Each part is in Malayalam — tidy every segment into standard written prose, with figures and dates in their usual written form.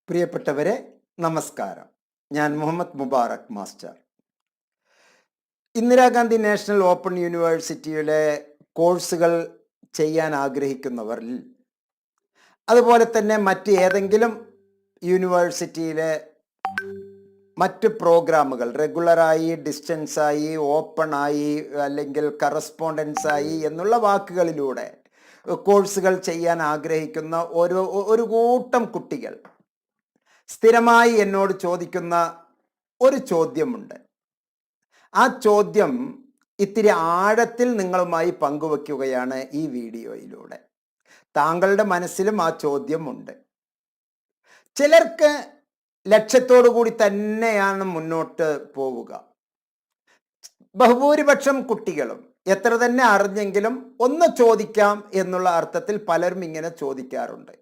പ്രിയപ്പെട്ടവരെ, നമസ്കാരം. ഞാൻ Muhammad Mubarak master. Indira Gandhi national open യൂണിവേഴ്സിറ്റിയിലെ കോഴ്സുകൾ ചെയ്യാൻ ആഗ്രഹിക്കുന്നവരിൽ, അതുപോലെ തന്നെ മറ്റ് ഏതെങ്കിലും യൂണിവേഴ്സിറ്റിയിലെ മറ്റ് പ്രോഗ്രാമുകൾ റെഗുലറായി, ഡിസ്റ്റൻസായി, ഓപ്പണായി അല്ലെങ്കിൽ കറസ്പോണ്ടൻസായി എന്നുള്ള വാക്കുകളിലൂടെ കോഴ്സുകൾ ചെയ്യാൻ ആഗ്രഹിക്കുന്ന ഒരു കൂട്ടം കുട്ടികൾ സ്ഥിരമായി എന്നോട് ചോദിക്കുന്ന ഒരു ചോദ്യമുണ്ട്. ആ ചോദ്യം ഇത്തിരി ആഴത്തിൽ നിങ്ങളുമായി പങ്കുവയ്ക്കുകയാണ് ഈ വീഡിയോയിലൂടെ. താങ്കളുടെ മനസ്സിലും ആ ചോദ്യമുണ്ട്. ചിലർക്ക് ലക്ഷ്യത്തോടു കൂടി തന്നെയാണ് മുന്നോട്ട് പോവുക. ബഹുഭൂരിപക്ഷം കുട്ടികളും എത്ര തന്നെ അറിഞ്ഞെങ്കിലും ഒന്ന് ചോദിക്കാം എന്നുള്ള അർത്ഥത്തിൽ പലരും ഇങ്ങനെ ചോദിക്കാറുണ്ട്.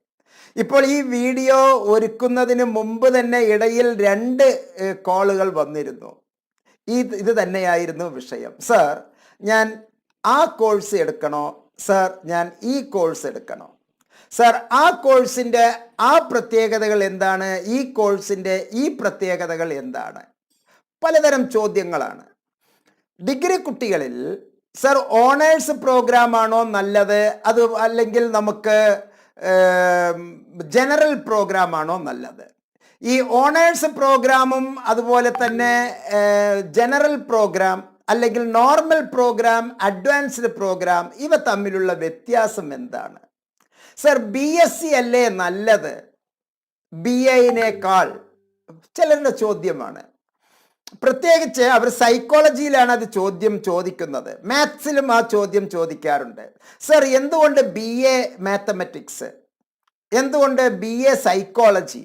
ഇപ്പോൾ ഈ വീഡിയോ ഒരുക്കുന്നതിന് മുമ്പ് തന്നെ ഇടയിൽ 2 കോളുകൾ വന്നിരുന്നു. ഇത് തന്നെയായിരുന്നു വിഷയം. സർ, ഞാൻ ആ കോഴ്സ് എടുക്കണോ? സർ, ഞാൻ ഈ കോഴ്സ് എടുക്കണോ? സർ, ആ കോഴ്സിൻ്റെ ആ പ്രത്യേകതകൾ എന്താണ്? ഈ കോഴ്സിൻ്റെ ഈ പ്രത്യേകതകൾ എന്താണ്? പലതരം ചോദ്യങ്ങളാണ്. ഡിഗ്രി കുട്ടികളിൽ സർ, ഓണേഴ്സ് പ്രോഗ്രാമാണോ നല്ലത്, അത് അല്ലെങ്കിൽ നമുക്ക് ജനറൽ പ്രോഗ്രാമാണോ നല്ലത്? ഈ ഓണേഴ്സ് പ്രോഗ്രാമും അതുപോലെ തന്നെ ജനറൽ പ്രോഗ്രാം അല്ലെങ്കിൽ നോർമൽ പ്രോഗ്രാം, അഡ്വാൻസ്ഡ് പ്രോഗ്രാം, ഇവ തമ്മിലുള്ള വ്യത്യാസം എന്താണ്? സർ, BSc അല്ലേ നല്ലത് BAനേക്കാൾ? ചിലരുടെ ചോദ്യമാണ്. പ്രത്യേകിച്ച് അവർ സൈക്കോളജിയിലാണ് അത് ചോദിക്കുന്നത്. മാത്സിലും ആ ചോദ്യം ചോദിക്കാറുണ്ട്. സർ, എന്തുകൊണ്ട് BA മാത്തമാറ്റിക്സ്, എന്തുകൊണ്ട് BA സൈക്കോളജി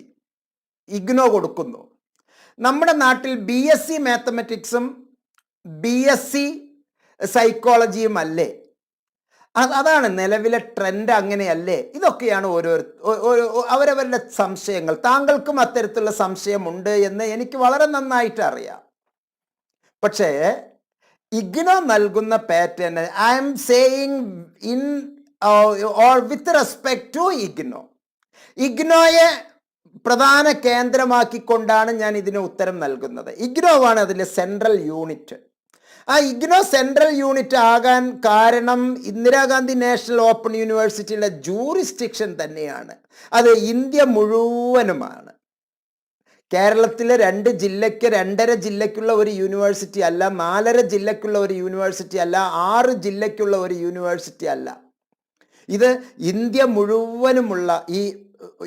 ഇഗ്നോ കൊടുക്കുന്നു? നമ്മുടെ നാട്ടിൽ BSc മാത്തമാറ്റിക്സും BSc സൈക്കോളജിയും അല്ലേ? അതാണ് നിലവിലെ ട്രെൻഡ്, അങ്ങനെയല്ലേ? ഇതൊക്കെയാണ് അവരവരുടെ സംശയങ്ങൾ. താങ്കൾക്കും അത്തരത്തിലുള്ള സംശയമുണ്ട് എന്ന് എനിക്ക് വളരെ നന്നായിട്ട് അറിയാം. പക്ഷേ ഇഗ്നോ നൽകുന്ന pattern, I am saying in or with respect to ഇഗ്നോയെ പ്രധാന കേന്ദ്രമാക്കിക്കൊണ്ടാണ് ഞാൻ ഇതിന് ഉത്തരം നൽകുന്നത്. ഇഗ്നോ ആണ് അതിൻ്റെ സെൻട്രൽ യൂണിറ്റ്. ആ ഇഗ്നോ സെൻട്രൽ യൂണിറ്റ് ആകാൻ കാരണം ഇന്ദിരാഗാന്ധി നാഷണൽ ഓപ്പൺ യൂണിവേഴ്സിറ്റിയുടെ ജൂറിസ്ഡിക്ഷൻ തന്നെയാണ്. അത് ഇന്ത്യ മുഴുവനുമാണ്. കേരളത്തിലെ 2 ജില്ലയ്ക്ക് 2.5 ജില്ലയ്ക്കുള്ള ഒരു യൂണിവേഴ്സിറ്റി അല്ല, 4.5 ജില്ലയ്ക്കുള്ള ഒരു യൂണിവേഴ്സിറ്റി അല്ല, 6 ജില്ലയ്ക്കുള്ള ഒരു യൂണിവേഴ്സിറ്റി അല്ല. ഇത് ഇന്ത്യ മുഴുവനുമുള്ള ഈ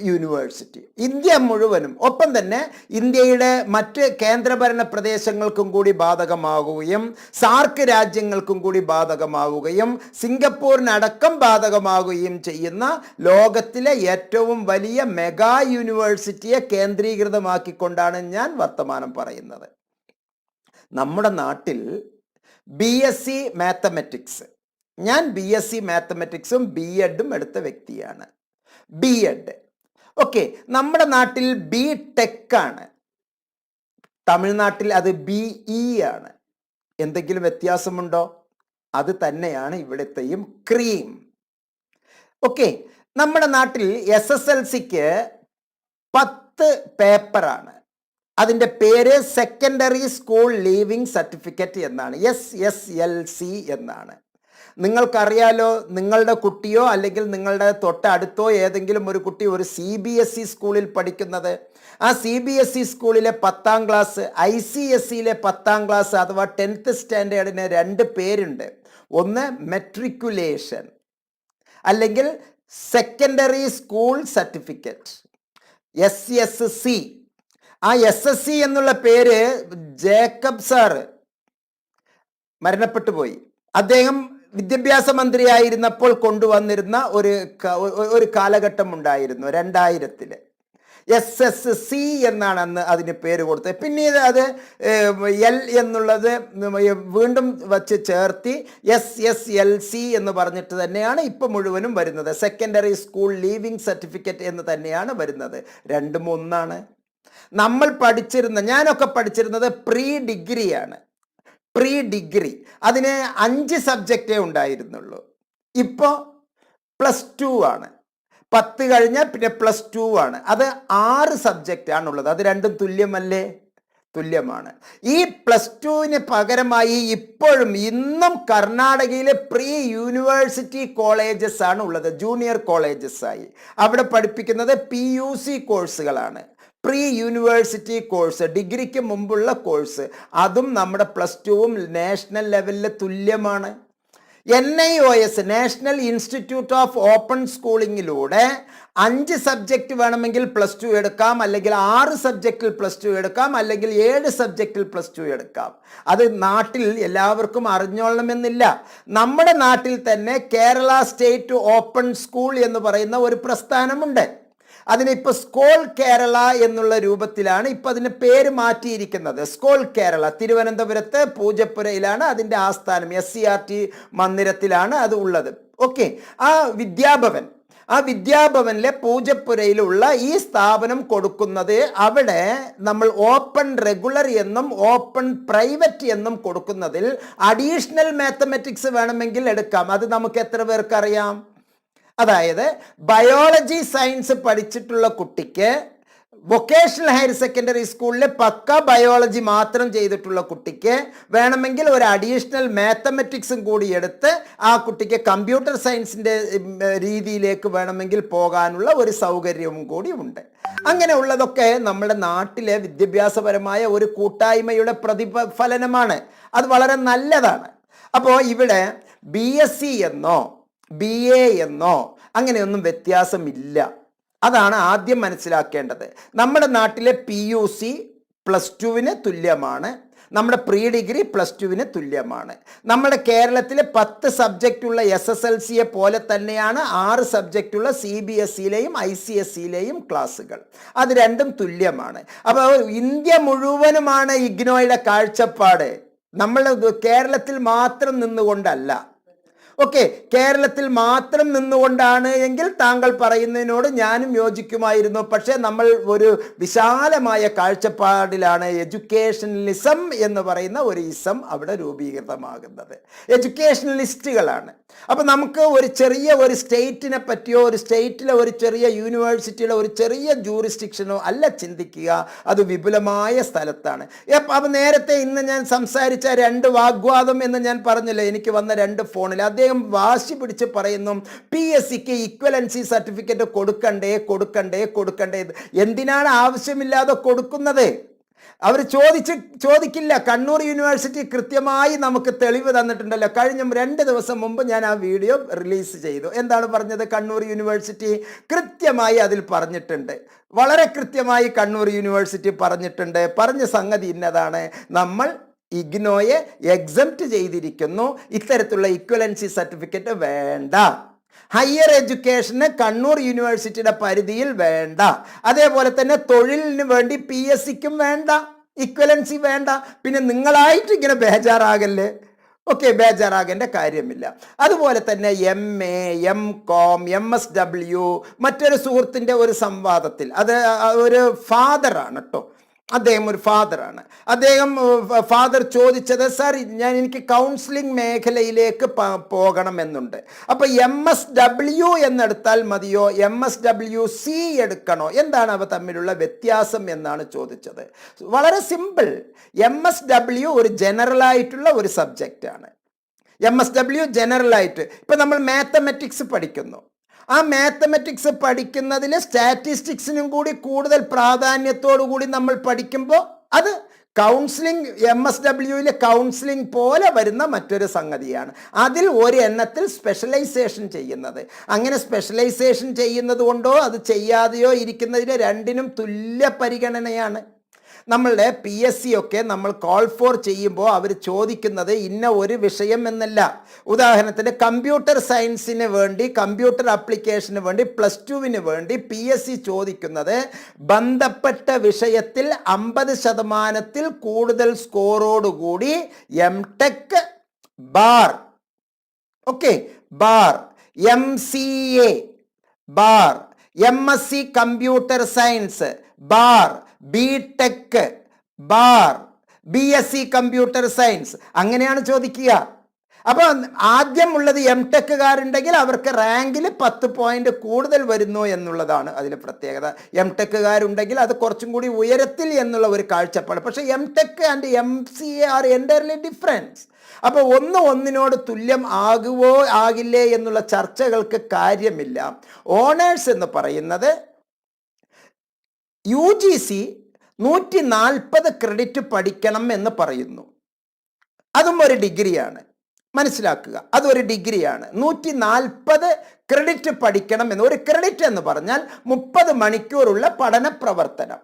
യൂണിവേഴ്സിറ്റി, ഇന്ത്യ മുഴുവനും, ഒപ്പം തന്നെ ഇന്ത്യയുടെ മറ്റ് കേന്ദ്രഭരണ പ്രദേശങ്ങൾക്കും കൂടി ബാധകമാവുകയും സാർക്ക് രാജ്യങ്ങൾക്കും കൂടി ബാധകമാവുകയും സിംഗപ്പൂരിനടക്കം ബാധകമാവുകയും ചെയ്യുന്ന ലോകത്തിലെ ഏറ്റവും വലിയ മെഗാ യൂണിവേഴ്സിറ്റിയെ കേന്ദ്രീകൃതമാക്കിക്കൊണ്ടാണ് ഞാൻ വർത്തമാനം പറയുന്നത്. നമ്മുടെ നാട്ടിൽ BSc മാത്തമാറ്റിക്സ്, ഞാൻ BSc മാത്തമാറ്റിക്സും B.Edഉം എടുത്ത വ്യക്തിയാണ്. B.Ed, okay. നമ്മുടെ നാട്ടിൽ B.Tech ആണ്, തമിഴ്നാട്ടിൽ അത് BE ആണ്. എന്തെങ്കിലും വ്യത്യാസമുണ്ടോ? അത് തന്നെയാണ് ഇവിടുത്തെയും ക്രീം. ഓക്കെ. നമ്മുടെ നാട്ടിൽ SSLCക്ക് 10 പേപ്പറാണ്. അതിൻ്റെ പേര് സെക്കൻഡറി സ്കൂൾ ലീവിംഗ് സർട്ടിഫിക്കറ്റ് എന്നാണ്, SSLC എന്നാണ്. നിങ്ങൾക്കറിയാലോ, നിങ്ങളുടെ കുട്ടിയോ അല്ലെങ്കിൽ നിങ്ങളുടെ തൊട്ടടുത്തോ ഏതെങ്കിലും ഒരു കുട്ടി ഒരു CBSE സ്കൂളിൽ പഠിക്കുന്നത്, ആ CBSE സ്കൂളിലെ 10ാം ക്ലാസ്, ICSEയിലെ 10ാം ക്ലാസ് അഥവാ 10th സ്റ്റാൻഡേർഡിന് 2 പേരുണ്ട്. ഒന്ന് മെട്രിക്കുലേഷൻ അല്ലെങ്കിൽ സെക്കൻഡറി സ്കൂൾ സർട്ടിഫിക്കറ്റ്, SSC. ആ SSC എന്നുള്ള പേര് ജേക്കബ് സാറ് മരണപ്പെട്ടു പോയി. അദ്ദേഹം വിദ്യാഭ്യാസ മന്ത്രിയായിരുന്നപ്പോൾ കൊണ്ടുവന്നിരുന്ന ഒരു കാലഘട്ടം ഉണ്ടായിരുന്നു 2000-ൽ. SSC എന്നാണ് അന്ന് അതിന് പേര് കൊടുത്തത്. പിന്നീട് അത് L എന്നുള്ളത് വീണ്ടും വച്ച് ചേർത്തി SSLC എന്ന് പറഞ്ഞിട്ട് തന്നെയാണ് ഇപ്പം മുഴുവനും വരുന്നത്. സെക്കൻഡറി സ്കൂൾ ലീവിംഗ് സർട്ടിഫിക്കറ്റ് എന്ന് തന്നെയാണ് വരുന്നത്. രണ്ടും ഒന്നാണ്. ഞാനൊക്കെ പഠിച്ചിരുന്നത് പ്രീ ഡിഗ്രിയാണ്. അതിന് 5 സബ്ജക്റ്റേ ഉണ്ടായിരുന്നുള്ളൂ. ഇപ്പോൾ +2 ആണ്. 10 കഴിഞ്ഞാൽ പിന്നെ +2 ആണ്. അത് 6 സബ്ജക്റ്റ് ആണുള്ളത്. അത് രണ്ടും തുല്യമല്ലേ? തുല്യമാണ്. ഈ +2 പകരമായി ഇപ്പോഴും ഇന്നും കർണാടകയിലെ പ്രീ യൂണിവേഴ്സിറ്റി കോളേജസ് ആണ് ഉള്ളത്, ജൂനിയർ കോളേജസ് ആയി. അവിടെ പഠിപ്പിക്കുന്നത് PUC കോഴ്സുകളാണ്, പ്രീ യൂണിവേഴ്സിറ്റി കോഴ്സ്, ഡിഗ്രിക്ക് മുമ്പുള്ള കോഴ്സ്. അതും നമ്മുടെ +2വും നാഷണൽ ലെവലിൽ തുല്യമാണ്. NIOS national institute of open സ്കൂളിങ്ങിലൂടെ 5 സബ്ജക്റ്റ് വേണമെങ്കിൽ +2 എടുക്കാം, അല്ലെങ്കിൽ 6 സബ്ജക്റ്റിൽ +2 എടുക്കാം, അല്ലെങ്കിൽ 7 സബ്ജക്റ്റിൽ +2 എടുക്കാം. അത് നാട്ടിൽ എല്ലാവർക്കും അറിഞ്ഞോളണമെന്നില്ല. നമ്മുടെ നാട്ടിൽ തന്നെ കേരള സ്റ്റേറ്റ് ഓപ്പൺ സ്കൂൾ എന്ന് പറയുന്ന ഒരു പ്രസ്ഥാനമുണ്ട്. അതിനിപ്പോൾ സ്കോൾ കേരള എന്നുള്ള രൂപത്തിലാണ് ഇപ്പം അതിന് പേര് മാറ്റിയിരിക്കുന്നത്. സ്കോൾ കേരള തിരുവനന്തപുരത്ത് പൂജപ്പുരയിലാണ് അതിൻ്റെ ആസ്ഥാനം. SCRT മന്ദിരത്തിലാണ് അത് ഉള്ളത്. ഓക്കെ, ആ വിദ്യാഭവനിലെ പൂജപ്പുരയിലുള്ള ഈ സ്ഥാപനം കൊടുക്കുന്നത്, അവിടെ നമ്മൾ ഓപ്പൺ റെഗുലർ എന്നും ഓപ്പൺ പ്രൈവറ്റ് എന്നും കൊടുക്കുന്നതിൽ അഡീഷണൽ മാത്തമാറ്റിക്സ് വേണമെങ്കിൽ എടുക്കാം. അത് നമുക്ക് എത്ര പേർക്കറിയാം? അതായത് ബയോളജി സയൻസ് പഠിച്ചിട്ടുള്ള കുട്ടിക്ക് വൊക്കേഷണൽ ഹയർ സെക്കൻഡറി സ്കൂളിൽ പക്ക ബയോളജി മാത്രം ചെയ്തിട്ടുള്ള കുട്ടിക്ക് വേണമെങ്കിൽ ഒരു അഡീഷണൽ മാത്തമെറ്റിക്സും കൂടി എടുത്ത് ആ കുട്ടിക്ക് കമ്പ്യൂട്ടർ സയൻസിൻ്റെ രീതിയിലേക്ക് വേണമെങ്കിൽ പോകാനുള്ള ഒരു സൗകര്യവും കൂടി ഉണ്ട്. അങ്ങനെയുള്ളതൊക്കെ നമ്മുടെ നാട്ടിലെ വിദ്യാഭ്യാസപരമായ ഒരു കൂട്ടായ്മയുടെ പ്രതിഫലനമാണ്. അത് വളരെ നല്ലതാണ്. അപ്പോൾ ഇവിടെ BSc എന്നോ BA എന്നോ അങ്ങനെയൊന്നും വ്യത്യാസമില്ല. അതാണ് ആദ്യം മനസ്സിലാക്കേണ്ടത്. നമ്മുടെ നാട്ടിലെ PUC +2 തുല്യമാണ്, നമ്മുടെ പ്രീ ഡിഗ്രി +2 തുല്യമാണ്. നമ്മുടെ കേരളത്തിലെ 10 സബ്ജക്റ്റുള്ള SSLCയെ പോലെ തന്നെയാണ് 6 സബ്ജക്റ്റുള്ള CBSEയിലെയും ICSEയിലെയും ക്ലാസ്സുകൾ. അത് രണ്ടും തുല്യമാണ്. അപ്പോൾ ഇന്ത്യ മുഴുവനുമാണ് ഇഗ്നോയുടെ കാഴ്ചപ്പാട്. നമ്മൾ കേരളത്തിൽ മാത്രം നിന്നുകൊണ്ടല്ല. ഓക്കെ, കേരളത്തിൽ മാത്രം നിന്നുകൊണ്ടാണ് എങ്കിൽ താങ്കൾ പറയുന്നതിനോട് ഞാനും യോജിക്കുമായിരുന്നു. പക്ഷേ നമ്മൾ ഒരു വിശാലമായ കാഴ്ചപ്പാടിലാണ് എഡ്യൂക്കേഷണലിസം എന്ന് പറയുന്ന ഒരു ഇസം അവിടെ രൂപീകൃതമാകുന്നത്. എഡ്യൂക്കേഷണലിസ്റ്റുകളാണ്. അപ്പോൾ നമുക്ക് ഒരു ചെറിയ ഒരു സ്റ്റേറ്റിനെ പറ്റിയോ ഒരു സ്റ്റേറ്റിലെ ഒരു ചെറിയ യൂണിവേഴ്സിറ്റിയുടെ ഒരു ചെറിയ ജൂറിസ്ഡിക്ഷനോ അല്ല ചിന്തിക്കുക, അത് വിപുലമായ സ്ഥലത്താണ്. അപ്പോൾ നേരത്തെ ഇന്ന് ഞാൻ സംസാരിച്ച 2 വാഗ്വാദം എന്ന് ഞാൻ പറഞ്ഞല്ലോ, എനിക്ക് വന്ന 2 ഫോണിൽ അദ്ദേഹം വാശി പിടിച്ച് പറയുന്നു PSCക്ക് ഇക്വലൻസി സർട്ടിഫിക്കറ്റ് കൊടുക്കണ്ടേ. എന്തിനാണ് ആവശ്യമില്ലാതെ കൊടുക്കുന്നത്? അവർ ചോദിക്കില്ല. കണ്ണൂർ യൂണിവേഴ്സിറ്റി കൃത്യമായി നമുക്ക് തെളിവ് തന്നിട്ടുണ്ടല്ലോ. കഴിഞ്ഞ 2 ദിവസം മുമ്പ് ഞാൻ ആ വീഡിയോ റിലീസ് ചെയ്തു. എന്താണ് പറഞ്ഞത്? കണ്ണൂർ യൂണിവേഴ്സിറ്റി കൃത്യമായി അതിൽ പറഞ്ഞിട്ടുണ്ട്, വളരെ കൃത്യമായി കണ്ണൂർ യൂണിവേഴ്സിറ്റി പറഞ്ഞ സംഗതി ഇന്നതാണ്: നമ്മൾ ഇഗ്നോയെ എക്സംപ്റ്റ് ചെയ്തിരിക്കുന്നു, ഇത്തരത്തിലുള്ള ഇക്വലൻസി സർട്ടിഫിക്കറ്റ് വേണ്ട. ഹയർ എഡ്യൂക്കേഷന് കണ്ണൂർ യൂണിവേഴ്സിറ്റിയുടെ പരിധിയിൽ വേണ്ട. അതേപോലെ തന്നെ തൊഴിലിന് വേണ്ടി PSCക്കും വേണ്ട, ഇക്വലൻസി വേണ്ട. പിന്നെ നിങ്ങളായിട്ട് ഇങ്ങനെ ബേജാറാകല്ലേ? ഓക്കെ, ബേജാറാകേണ്ട കാര്യമില്ല. അതുപോലെ തന്നെ MA, MCom, MSW, മറ്റൊരു സുഹൃത്തിൻ്റെ ഒരു സംവാദത്തിൽ, അത് ഒരു ഫാദറാണ് കേട്ടോ, അദ്ദേഹം ഒരു ഫാദറാണ്. ഫാദർ ചോദിച്ചത്, സാർ എനിക്ക് കൗൺസിലിംഗ് മേഖലയിലേക്ക് പോകണമെന്നുണ്ട്, അപ്പോൾ MSW എന്നെടുത്താൽ മതിയോ, MSWC എടുക്കണോ, എന്താണ് അവ തമ്മിലുള്ള വ്യത്യാസം എന്നാണ് ചോദിച്ചത്. വളരെ സിമ്പിൾ. MSW ഒരു ജനറലായിട്ടുള്ള ഒരു സബ്ജക്റ്റാണ്. MSW ജനറലായിട്ട്, ഇപ്പം നമ്മൾ മാത്തമെറ്റിക്സ് പഠിക്കുന്നു, ആ മാത്തമെറ്റിക്സ് പഠിക്കുന്നതിൽ സ്റ്റാറ്റിസ്റ്റിക്സിനും കൂടി കൂടുതൽ പ്രാധാന്യത്തോടു കൂടി നമ്മൾ പഠിക്കുമ്പോൾ അത് കൗൺസിലിംഗ്, MSWയിലെ കൗൺസിലിംഗ് പോലെ വരുന്ന മറ്റൊരു സംഗതിയാണ്. അതിൽ ഒരു എണ്ണത്തിൽ സ്പെഷ്യലൈസേഷൻ ചെയ്യുന്നത്. അങ്ങനെ സ്പെഷ്യലൈസേഷൻ ചെയ്യുന്നത് കൊണ്ടോ അത് ചെയ്യാതെയോ ഇരിക്കുന്നതിന് രണ്ടിനും തുല്യ പരിഗണനയാണ്. നമ്മളുടെ PSC ഒക്കെ നമ്മൾ കോൾ ഫോർ ചെയ്യുമ്പോൾ അവർ ചോദിക്കുന്നത് ഇന്ന ഒരു വിഷയം എന്നല്ല. ഉദാഹരണത്തിന് കമ്പ്യൂട്ടർ സയൻസിന് വേണ്ടി, കമ്പ്യൂട്ടർ ആപ്ലിക്കേഷന് വേണ്ടി +2 വേണ്ടി PSC ചോദിക്കുന്നത് ബന്ധപ്പെട്ട വിഷയത്തിൽ 50% കൂടുതൽ സ്കോറോടുകൂടി MTech bar, okay, bar, MCA bar, MSc computer science bar, BTech bar, BSc computer science, അങ്ങനെയാണ് ചോദിക്കുക. അപ്പോൾ ആദ്യം ഉള്ളത് എം ടെക്കുകാരുണ്ടെങ്കിൽ അവർക്ക് റാങ്കിൽ 10 പോയിന്റ് കൂടുതൽ വരുന്നു എന്നുള്ളതാണ് അതിൽ പ്രത്യേകത. എം ടെക്കുകാരുണ്ടെങ്കിൽ അത് കുറച്ചും കൂടി ഉയരത്തിൽ എന്നുള്ള ഒരു കാഴ്ചപ്പാട്. പക്ഷേ M tech and MCA are entirely difference. അപ്പോൾ ഒന്നിനോട് തുല്യം ആകുവോ ആകില്ലേ എന്നുള്ള ചർച്ചകൾക്ക് കാര്യമില്ല. ഓണേഴ്സ് എന്ന് പറയുന്നത് UGC 140 ക്രെഡിറ്റ് പഠിക്കണം എന്ന് പറയുന്നു. അതും ഒരു ഡിഗ്രിയാണ്, മനസ്സിലാക്കുക. അതൊരു ഡിഗ്രിയാണ്. 140 ക്രെഡിറ്റ് പഠിക്കണം എന്ന്. ഒരു ക്രെഡിറ്റ് എന്ന് പറഞ്ഞാൽ 30 മണിക്കൂറുള്ള പഠന പ്രവർത്തനം.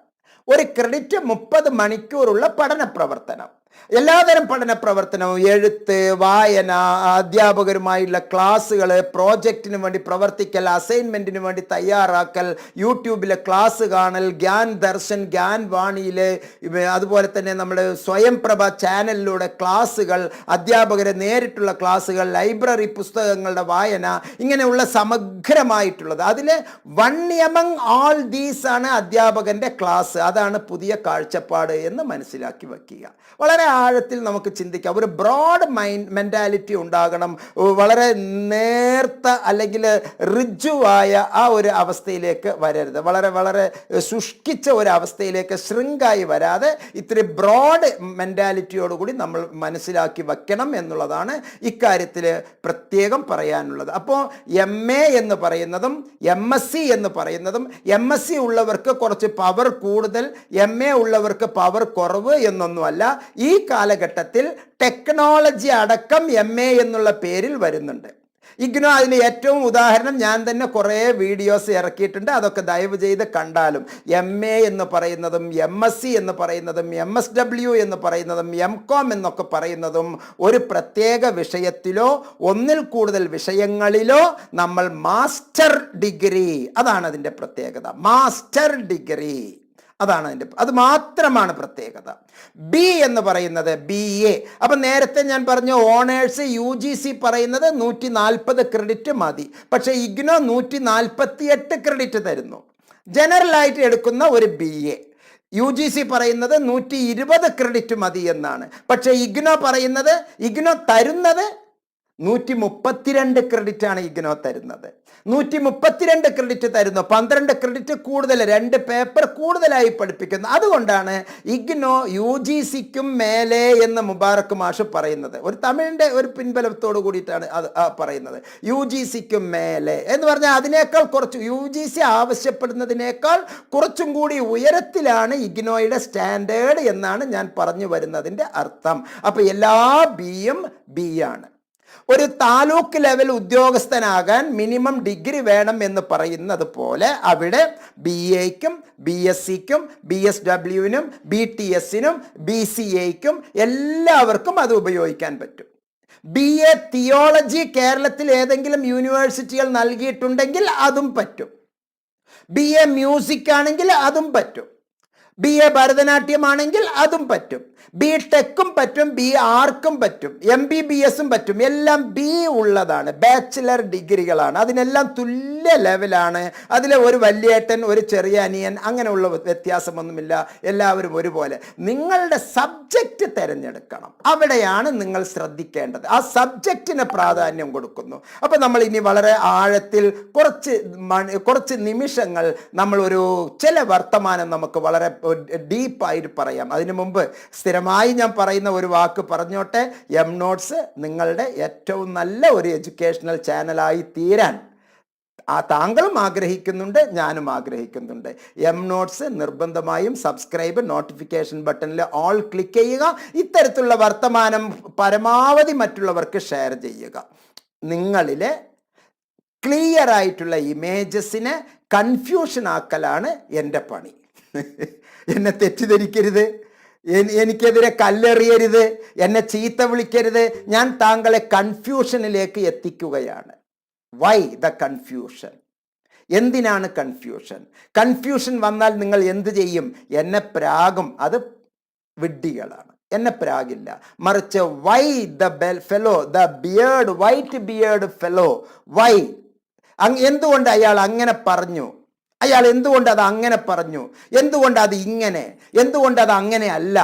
ഒരു ക്രെഡിറ്റ് 30 മണിക്കൂറുള്ള പഠന പ്രവർത്തനം. എല്ലാതരം പഠന പ്രവർത്തനവും, എഴുത്ത്, വായന, അധ്യാപകരുമായുള്ള ക്ലാസ്സുകൾ, പ്രോജക്റ്റിന് വേണ്ടി പ്രവർത്തിക്കൽ, അസൈൻമെൻറ്റിന് വേണ്ടി തയ്യാറാക്കൽ, യൂട്യൂബിലെ ക്ലാസ് കാണൽ, ഗ്യാൻ ദർശൻ, ഗ്യാൻ വാണിയിൽ, അതുപോലെ തന്നെ നമ്മുടെ സ്വയംപ്രഭ ചാനലിലൂടെ ക്ലാസ്സുകൾ, അധ്യാപകരെ നേരിട്ടുള്ള ക്ലാസ്സുകൾ, ലൈബ്രറി പുസ്തകങ്ങളുടെ വായന, ഇങ്ങനെയുള്ള സമഗ്രമായിട്ടുള്ളത്. അതിൽ വൺ എമംഗ് ആൾ ദീസ് ആണ് അധ്യാപകൻ്റെ ക്ലാസ്. അതാണ് പുതിയ കാഴ്ചപ്പാട് എന്ന് മനസ്സിലാക്കി വയ്ക്കുക. വളരെ ആഴത്തിൽ നമുക്ക് ചിന്തിക്കാം. ഒരു ബ്രോഡ് മെൻറ്റാലിറ്റി ഉണ്ടാകണം. വളരെ നേർത്ത അല്ലെങ്കിൽ റിജുവായ ആ ഒരു അവസ്ഥയിലേക്ക് വരരുത്. വളരെ വളരെ ശുഷ്കിച്ച ഒരു അവസ്ഥയിലേക്ക് ശൃംഗായി വരാതെ ഇത്തിരി ബ്രോഡ് മെൻറ്റാലിറ്റിയോടുകൂടി നമ്മൾ മനസ്സിലാക്കി വയ്ക്കണം എന്നുള്ളതാണ് ഇക്കാര്യത്തിൽ പ്രത്യേകം പറയാനുള്ളത്. അപ്പോൾ MA എന്ന് പറയുന്നതും MSc എന്ന് പറയുന്നതും, MSc ഉള്ളവർക്ക് കുറച്ച് പവർ കൂടുതൽ, MA ഉള്ളവർക്ക് പവർ കുറവ് എന്നൊന്നുമല്ല. ഈ കാലഘട്ടത്തിൽ ടെക്നോളജി അടക്കം MA എന്നുള്ള പേരിൽ വരുന്നുണ്ട്. ഇഗ്നോ അതിന് ഏറ്റവും ഉദാഹരണം. ഞാൻ തന്നെ കുറേ വീഡിയോസ് ഇറക്കിയിട്ടുണ്ട്, അതൊക്കെ ദയവ് ചെയ്ത് കണ്ടാലും. MA എന്ന് പറയുന്നതും MSc എന്ന് പറയുന്നതും MSW എന്ന് പറയുന്നതും MCOM എന്നൊക്കെ പറയുന്നതും ഒരു പ്രത്യേക വിഷയത്തിലോ ഒന്നിൽ കൂടുതൽ വിഷയങ്ങളിലോ നമ്മൾ മാസ്റ്റർ ഡിഗ്രി, അതാണ് അതിൻ്റെ പ്രത്യേകത. മാസ്റ്റർ ഡിഗ്രി അതാണ് അതിൻ്റെ, അത് മാത്രമാണ് പ്രത്യേകത. B എന്ന് പറയുന്നത് BA. അപ്പം നേരത്തെ ഞാൻ പറഞ്ഞു ഓണേഴ്സ് UGC പറയുന്നത് 140 ക്രെഡിറ്റ് മതി. പക്ഷേ ഇഗ്നോ 148 ക്രെഡിറ്റ് തരുന്നു. ജനറലായിട്ട് എടുക്കുന്ന ഒരു BA. UGC പറയുന്നത് 120 ക്രെഡിറ്റ് മതി എന്നാണ്. പക്ഷേ ഇഗ്നോ തരുന്നത് 132 ക്രെഡിറ്റ് ആണ് ഇഗ്നോ തരുന്നത്. 132 ക്രെഡിറ്റ് തരുന്നു. 12 ക്രെഡിറ്റ് കൂടുതൽ, 2 പേപ്പർ കൂടുതലായി പഠിപ്പിക്കുന്നു. അതുകൊണ്ടാണ് ഇഗ്നോ UGCക്കും മേലെ എന്ന് മുബാറക് മാഷ് പറയുന്നത്. ഒരു തമിഴിൻ്റെ ഒരു പിൻബലത്തോട് കൂടിയിട്ടാണ് അത് പറയുന്നത്. UGCക്കും മേലെ എന്ന് പറഞ്ഞാൽ അതിനേക്കാൾ കുറച്ച് UGC ആവശ്യപ്പെടുന്നതിനേക്കാൾ കുറച്ചും കൂടി ഉയരത്തിലാണ് ഇഗ്നോയുടെ സ്റ്റാൻഡേർഡ് എന്നാണ് ഞാൻ പറഞ്ഞു വരുന്നതിൻ്റെ അർത്ഥം. അപ്പോൾ എല്ലാ ബിയും B ആണ്. ഒരു താലൂക്ക് ലെവൽ ഉദ്യോഗസ്ഥനാകാൻ മിനിമം ഡിഗ്രി വേണം എന്ന് പറയുന്നത് പോലെ അവിടെ BAയ്ക്കും BScക്കും BSWനും BTSനും BCAയ്ക്കും എല്ലാവർക്കും അത് ഉപയോഗിക്കാൻ പറ്റും. BA തിയോളജി കേരളത്തിൽ ഏതെങ്കിലും യൂണിവേഴ്സിറ്റികൾ നൽകിയിട്ടുണ്ടെങ്കിൽ അതും പറ്റും. BA മ്യൂസിക് ആണെങ്കിൽ അതും പറ്റും. BA ഭരതനാട്യമാണെങ്കിൽ അതും പറ്റും. BTechും പറ്റും, BArchും പറ്റും, MBBSും പറ്റും. എല്ലാം B ഉള്ളതാണ്, ബാച്ചിലർ ഡിഗ്രികളാണ്. അതിനെല്ലാം തുല്യ ലെവലാണ്. അതിൽ ഒരു വലിയേട്ടൻ, ഒരു ചെറിയ അനിയൻ, അങ്ങനെയുള്ള വ്യത്യാസമൊന്നുമില്ല. എല്ലാവരും ഒരുപോലെ. നിങ്ങളുടെ സബ്ജക്റ്റ് തിരഞ്ഞെടുക്കണം. അവിടെയാണ് നിങ്ങൾ ശ്രദ്ധിക്കേണ്ടത്. ആ സബ്ജക്റ്റിന് പ്രാധാന്യം കൊടുക്കുന്നു. അപ്പോൾ നമ്മൾ ഇനി വളരെ ആഴത്തിൽ കുറച്ച് നിമിഷങ്ങൾ നമ്മൾ ചില വർത്തമാനം നമുക്ക് വളരെ ഡീപ്പായിട്ട് പറയാം. അതിനു മുമ്പ് സ്ഥിരമായി ഞാൻ പറയുന്ന ഒരു വാക്ക് പറഞ്ഞോട്ടെ. MNotes നിങ്ങളുടെ ഏറ്റവും നല്ല ഒരു എഡ്യൂക്കേഷണൽ ചാനലായി തീരാൻ താങ്കളും ആഗ്രഹിക്കുന്നുണ്ട്, ഞാനും ആഗ്രഹിക്കുന്നുണ്ട്. MNotes നിർബന്ധമായും സബ്സ്ക്രൈബ്, നോട്ടിഫിക്കേഷൻ ബട്ടണിൽ ഓൾ ക്ലിക്ക് ചെയ്യുക. ഇത്തരത്തിലുള്ള വർത്തമാനം പരമാവധി മറ്റുള്ളവർക്ക് ഷെയർ ചെയ്യുക. നിങ്ങളിലെ ക്ലിയർ ആയിട്ടുള്ള ഇമേജസിനെ കൺഫ്യൂഷൻ ആക്കലാണ് എൻ്റെ പണി. എന്നെ തെറ്റിദ്ധരിക്കരുത്, എനിക്കെതിരെ കല്ലെറിയരുത്, എന്നെ ചീത്ത വിളിക്കരുത്. ഞാൻ താങ്കളെ കൺഫ്യൂഷനിലേക്ക് എത്തിക്കുകയാണ്. Why the confusion? എന്തിനാണ് കൺഫ്യൂഷൻ? കൺഫ്യൂഷൻ വന്നാൽ നിങ്ങൾ എന്ത് ചെയ്യും? എന്നെ പ്രാകും. അത് വിഡ്ഢികളാണ്, എന്നെ പ്രാഗില്ല. മറിച്ച് why the fellow, the beard, white beard fellow, why, എന്തുകൊണ്ട് അയാൾ അങ്ങനെ പറഞ്ഞു? അയാൾ എന്തുകൊണ്ട് അത് അങ്ങനെ പറഞ്ഞു, എന്തുകൊണ്ട് അത് ഇങ്ങനെ, എന്തുകൊണ്ട് അത് അങ്ങനെ അല്ല,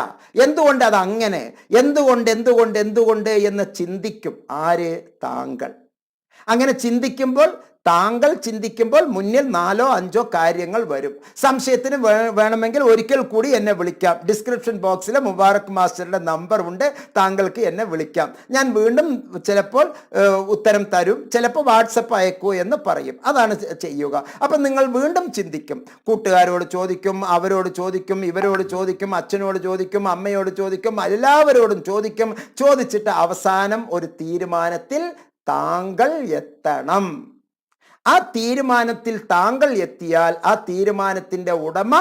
എന്തുകൊണ്ട് അത് അങ്ങനെ, എന്തുകൊണ്ട് എന്ന് ചിന്തിക്കും. ആര്? താങ്കൾ. അങ്ങനെ താങ്കൾ ചിന്തിക്കുമ്പോൾ മുന്നിൽ 4-5 കാര്യങ്ങൾ വരും. സംശയത്തിന് വേണമെങ്കിൽ ഒരിക്കൽ കൂടി എന്നെ വിളിക്കാം. ഡിസ്ക്രിപ്ഷൻ ബോക്സിൽ മുബാറക് മാസ്റ്ററുടെ നമ്പർ ഉണ്ട്, താങ്കൾക്ക് എന്നെ വിളിക്കാം. ഞാൻ വീണ്ടും ചിലപ്പോൾ ഉത്തരം തരും, ചിലപ്പോൾ വാട്സപ്പ് അയക്കൂ എന്ന് പറയും. അതാണ് ചെയ്യുക. അപ്പം നിങ്ങൾ വീണ്ടും ചിന്തിക്കും. കൂട്ടുകാരോട് ചോദിക്കും, അവരോട് ചോദിക്കും, ഇവരോട് ചോദിക്കും, അച്ഛനോട് ചോദിക്കും, അമ്മയോട് ചോദിക്കും, എല്ലാവരോടും ചോദിക്കും. ചോദിച്ചിട്ട് അവസാനം ഒരു തീരുമാനത്തിൽ താങ്കൾ എത്തണം. ആ തീരുമാനത്തിൽ താങ്കൾ എത്തിയാൽ ആ തീരുമാനത്തിൻ്റെ ഉടമ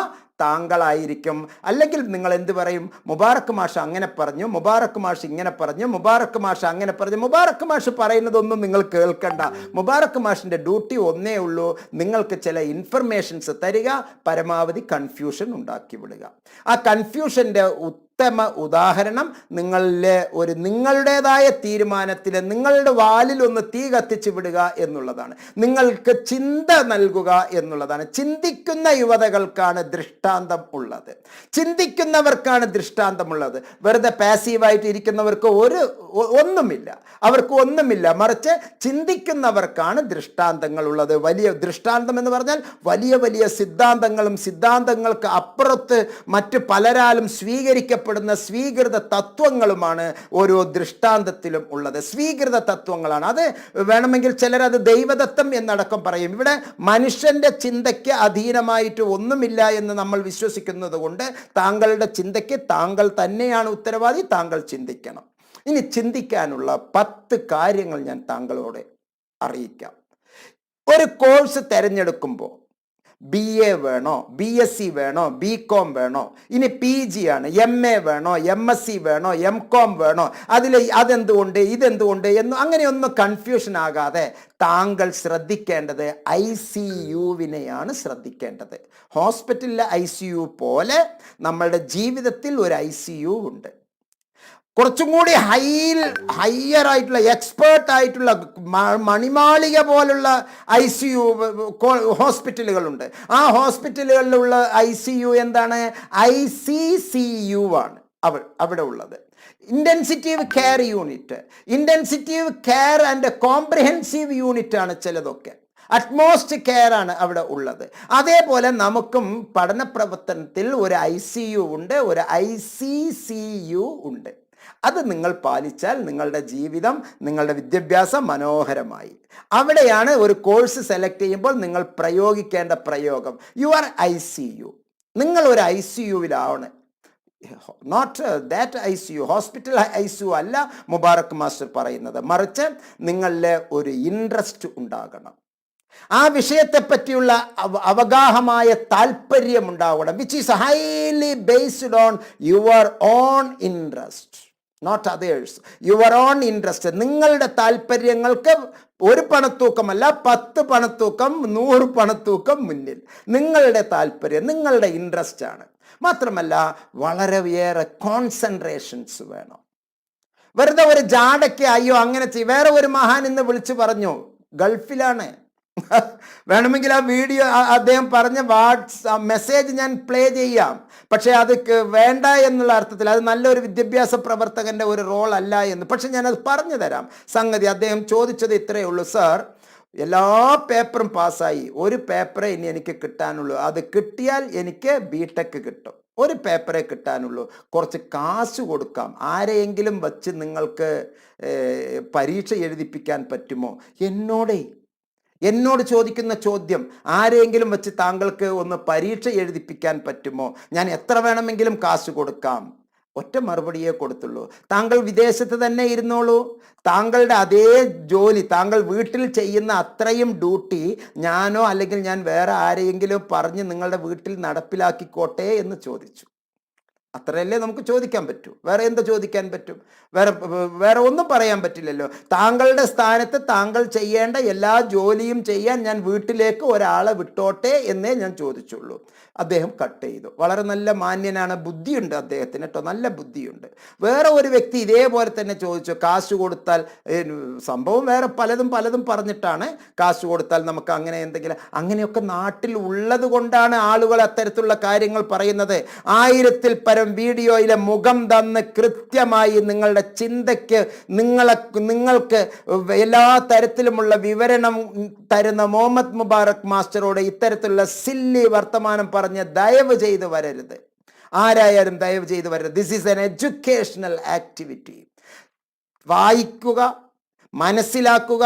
താങ്കളായിരിക്കും. അല്ലെങ്കിൽ നിങ്ങൾ എന്ത് പറയും? മുബാറക് മാഷ് അങ്ങനെ പറഞ്ഞു, മുബാറക് മാഷ് ഇങ്ങനെ പറഞ്ഞു, മുബാറക് മാഷ് അങ്ങനെ പറഞ്ഞു. മുബാറക് മാഷ് പറയുന്നതൊന്നും നിങ്ങൾ കേൾക്കണ്ട. മുബാറക് മാഷിൻ്റെ ഡ്യൂട്ടി ഒന്നേ ഉള്ളൂ, നിങ്ങൾക്ക് ചില ഇൻഫർമേഷൻസ് തരിക, പരമാവധി കൺഫ്യൂഷൻ ഉണ്ടാക്കി വിടുക. ആ കൺഫ്യൂഷൻ്റെ ഉത്തമ ഉദാഹരണം നിങ്ങളുടേതായ തീരുമാനത്തിൽ നിങ്ങളുടെ വാലിൽ ഒന്ന് തീ കത്തിച്ചു വിടുക എന്നുള്ളതാണ്. നിങ്ങൾക്ക് ചിന്ത നൽകുക എന്നുള്ളതാണ്. ചിന്തിക്കുന്ന യുവതകൾക്കാണ് ദൃഷ്ടാന്തം ഉള്ളത്, ചിന്തിക്കുന്നവർക്കാണ് ദൃഷ്ടാന്തമുള്ളത്. വെറുതെ പാസീവായിട്ട് ഇരിക്കുന്നവർക്ക് ഒന്നുമില്ല, അവർക്ക് ഒന്നുമില്ല. മറിച്ച് ചിന്തിക്കുന്നവർക്കാണ് ദൃഷ്ടാന്തങ്ങൾ ഉള്ളത്. വലിയ ദൃഷ്ടാന്തം എന്ന് പറഞ്ഞാൽ വലിയ വലിയ സിദ്ധാന്തങ്ങളും സിദ്ധാന്തങ്ങൾക്ക് അപ്പുറത്ത് മറ്റു പലരാലും സ്വീകരിക്കപ്പെടുന്ന സ്വീകൃത തത്വങ്ങളുമാണ് ഓരോ ദൃഷ്ടാന്തത്തിലും ഉള്ളത്. സ്വീകൃത തത്വങ്ങളാണ് അത്. വേണമെങ്കിൽ ചിലരത് ദൈവദത്തം എന്നടക്കം പറയും. ഇവിടെ മനുഷ്യന്റെ ചിന്തയ്ക്ക് അധീനമായിട്ട് ഒന്നുമില്ല എന്ന് നമ്മൾ വിശ്വസിക്കുന്നത് കൊണ്ട് താങ്കളുടെ ചിന്തയ്ക്ക് താങ്കൾ തന്നെയാണ് ഉത്തരവാദി. താങ്കൾ ചിന്തിക്കണം. ഇനി ചിന്തിക്കാനുള്ള 10 കാര്യങ്ങൾ ഞാൻ താങ്കളോട് അറിയിക്കാം. ഒരു കോഴ്സ് തിരഞ്ഞെടുക്കുമ്പോൾ BA വേണോ, BSc വേണോ, BCom വേണോ, ഇനി PG ആണ്, MA വേണോ, MSc വേണോ, MCom വേണോ, അതെന്തുകൊണ്ട് ഇതെന്തുകൊണ്ട് അങ്ങനെയൊന്നും കൺഫ്യൂഷൻ ആകാതെ താങ്കൾ ശ്രദ്ധിക്കേണ്ടത് ICUവിനെയാണ് ശ്രദ്ധിക്കേണ്ടത്. ഹോസ്പിറ്റലിലെ ICU പോലെ നമ്മളുടെ ജീവിതത്തിൽ ഒരു ICU ഉണ്ട്. കുറച്ചും കൂടി ഹയർ ആയിട്ടുള്ള എക്സ്പേർട്ട് ആയിട്ടുള്ള മണിമാളിക പോലുള്ള ICU ഹോസ്പിറ്റലുകളുണ്ട്. ആ ഹോസ്പിറ്റലുകളിലുള്ള ICU എന്താണ്? ICCU ആണ് അവിടെ ഉള്ളത്. Intensive care unit, intensive care and comprehensive unit ആണ് ചിലതൊക്കെ. അറ്റ്മോസ്റ്റ് കെയർ ആണ് അവിടെ ഉള്ളത്. അതേപോലെ നമുക്കും പഠന പ്രവർത്തനത്തിൽ ഒരു ICU ഉണ്ട്, ഒരു ICCU ഉണ്ട്. അത് നിങ്ങൾ പാലിച്ചാൽ നിങ്ങളുടെ ജീവിതം, നിങ്ങളുടെ വിദ്യാഭ്യാസം മനോഹരമായി. അവിടെയാണ് ഒരു കോഴ്സ് സെലക്ട് ചെയ്യുമ്പോൾ നിങ്ങൾ പ്രയോഗിക്കേണ്ട പ്രയോഗം. Your ICU. നിങ്ങൾ ഒരു ICUവിലാണ്. Not that ICU, hospital ICU അല്ല മുബാറക് മാസ്റ്റർ പറയുന്നത്. മറിച്ച് നിങ്ങളിലെ ഒരു ഇൻട്രസ്റ്റ് ഉണ്ടാകണം. ആ വിഷയത്തെ പറ്റിയുള്ള അവഗാഹമായ താല്പര്യം ഉണ്ടാവണം. Which is highly based on your own interest, not others. Your own interest. നിങ്ങളുടെ താല്പര്യങ്ങൾക്ക് ഒരു പണത്തൂക്കമല്ല, 10 പണത്തൂക്കം, 100 പണത്തൂക്കം മുന്നിൽ. നിങ്ങളുടെ താല്പര്യം, നിങ്ങളുടെ ഇൻട്രസ്റ്റ് ആണ്. മാത്രമല്ല വളരെയേറെ കോൺസെൻട്രേഷൻസ് വേണം. വെറുതെ ഒരു ജാടയ്ക്ക് അയ്യോ അങ്ങനെ ചെയ്യും. വേറെ ഒരു മഹാൻ ഇന്ന് വിളിച്ചു പറഞ്ഞു, ഗൾഫിലാണ്. വേണമെങ്കിൽ ആ വീഡിയോ അദ്ദേഹം പറഞ്ഞ മെസ്സേജ് ഞാൻ പ്ലേ ചെയ്യാം. പക്ഷേ അത് വേണ്ട എന്നുള്ള അർത്ഥത്തിൽ അത് നല്ലൊരു വിദ്യാഭ്യാസ പ്രവർത്തകൻ്റെ ഒരു റോൾ അല്ല എന്ന്. പക്ഷെ ഞാനത് പറഞ്ഞു തരാം. സംഗതി അദ്ദേഹം ചോദിച്ചത് ഇത്രയേ ഉള്ളൂ: സാർ, എല്ലാ പേപ്പറും പാസ്സായി, ഒരു പേപ്പറേ ഇനി എനിക്ക് കിട്ടാനുള്ളൂ. അത് കിട്ടിയാൽ എനിക്ക് BTech കിട്ടും. ഒരു പേപ്പറേ കിട്ടാനുള്ളൂ. കുറച്ച് കാശ് കൊടുക്കാം. ആരെയെങ്കിലും വച്ച് നിങ്ങൾക്ക് പരീക്ഷ എഴുതിപ്പിക്കാൻ പറ്റുമോ? എന്നോട് ചോദിക്കുന്ന ചോദ്യം, ആരെങ്കിലും വെച്ച് താങ്കൾക്ക് ഒന്ന് പരീക്ഷ എഴുതിപ്പിക്കാൻ പറ്റുമോ? ഞാൻ എത്ര വേണമെങ്കിലും കാശ് കൊടുക്കാം. ഒറ്റ മറുപടിയേ കൊടുത്തുള്ളൂ: താങ്കൾ വിദേശത്ത് തന്നെ ഇരുന്നോളൂ. താങ്കളുടെ അതേ ജോലി, താങ്കൾ വീട്ടിൽ ചെയ്യുന്ന അത്രയും ഡ്യൂട്ടി ഞാനോ അല്ലെങ്കിൽ ഞാൻ വേറെ ആരെയെങ്കിലും പറഞ്ഞ് നിങ്ങളുടെ വീട്ടിൽ നടപ്പിലാക്കിക്കോട്ടെ എന്ന് ചോദിച്ചു. അത്രയല്ലേ നമുക്ക് ചോദിക്കാൻ പറ്റൂ. വേറെ എന്ത് ചോദിക്കാൻ പറ്റും? വേറെ ഒന്നും പറയാൻ പറ്റില്ലല്ലോ. താങ്കളുടെ സ്ഥാനത്ത് താങ്കൾ ചെയ്യേണ്ട എല്ലാ ജോലിയും ചെയ്യാൻ ഞാൻ വീട്ടിലേക്ക് ഒരാളെ വിട്ടോട്ടെ എന്നേ ഞാൻ ചോദിച്ചുള്ളൂ. അദ്ദേഹം കട്ട് ചെയ്തു. വളരെ നല്ല മാന്യനാണ്, ബുദ്ധിയുണ്ട് അദ്ദേഹത്തിന് കേട്ടോ, നല്ല ബുദ്ധിയുണ്ട്. വേറെ ഒരു വ്യക്തി ഇതേപോലെ തന്നെ ചോദിച്ചു, കാശ് കൊടുത്താൽ, സംഭവം വേറെ പലതും പറഞ്ഞിട്ടാണ് കാശ് കൊടുത്താൽ നമുക്ക് അങ്ങനെ എന്തെങ്കിലും, അങ്ങനെയൊക്കെ നാട്ടിൽ ഉള്ളത് കൊണ്ടാണ് ആളുകൾ അത്തരത്തിലുള്ള കാര്യങ്ങൾ പറയുന്നത്. 1000-ൽ പരം വീഡിയോയിലെ മുഖം തന്ന് കൃത്യമായി നിങ്ങളുടെ ചിന്തയ്ക്ക് നിങ്ങൾക്ക് എല്ലാ തരത്തിലുമുള്ള വിവരണം തരുന്ന മുഹമ്മദ് മുബാറക് മാസ്റ്ററോട് ഇത്തരത്തിലുള്ള സില്ലി വർത്തമാനം പറഞ്ഞ് ദയവ് ചെയ്ത് വരരുത്. ആരായാലും ദയവ് ചെയ്ത് വരരുത്. This is N educational activity. വായിക്കുക, മനസ്സിലാക്കുക,